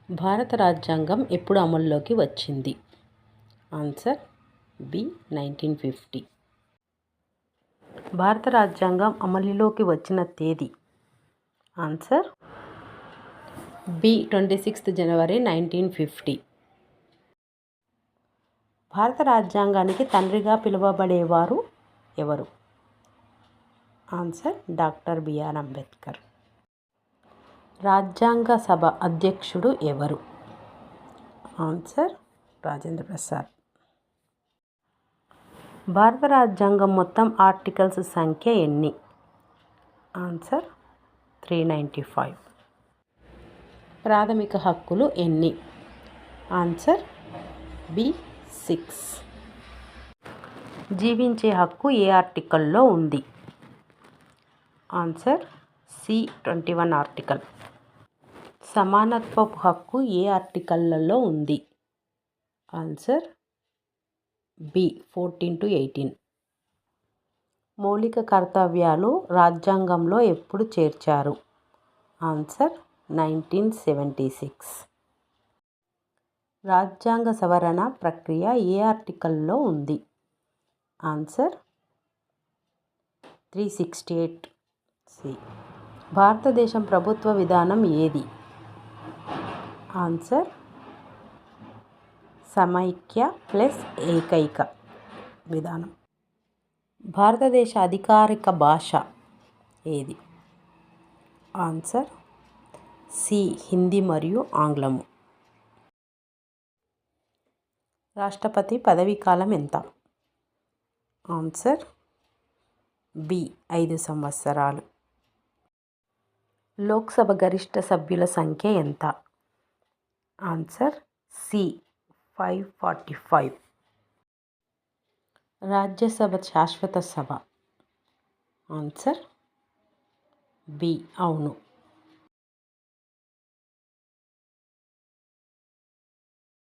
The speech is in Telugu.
భారత రాజ్యాంగం ఎప్పుడు అమల్లోకి వచ్చింది? Answer B 1950. భారత రాజ్యాంగం అమలులోకి వచ్చిన తేదీ? ఆన్సర్ బి 26 జనవరి 1950. భారత రాజ్యాంగానికి తండ్రిగా పిలువబడేవారు ఎవరు? Answer doctor B R Ambedkar. రాజ్యాంగ సభ అధ్యక్షుడు ఎవరు? ఆన్సర్ రాజేంద్ర ప్రసాద్. భారత రాజ్యాంగం మొత్తం ఆర్టికల్స్ సంఖ్య ఎన్ని? ఆన్సర్ 395. ప్రాథమిక హక్కులు ఎన్ని? Answer B 6. జీవించే హక్కు ఏ ఆర్టికల్లో ఉంది? Answer C 21 article. సమానత్వపు హక్కు ఏ ఆర్టికల్లలో ఉంది? Answer B 14 to 18. మౌలిక కర్తవ్యాలు రాజ్యాంగంలో ఎప్పుడు చేర్చారు? ఆన్సర్ 1976. రాజ్యాంగ సవరణ ప్రక్రియ ఏ ఆర్టికల్లో ఉంది? ఆన్సర్ 368 భారతదేశం ప్రభుత్వ విధానం ఏది? ఆన్సర్ సమైక్య ప్లస్ ఏకైక విధానం. భారతదేశ అధికారిక భాష ఏది? ఆన్సర్ సి హిందీ మరియు ఆంగ్లము. రాష్ట్రపతి పదవీ కాలం ఎంత? ఆన్సర్ బి 5 సంవత్సరాలు. లోక్సభ గరిష్ట సభ్యుల సంఖ్య ఎంత? Answer C 545. రాజ్యసభ శాశ్వత సభ? ఆన్సర్ బి అవును.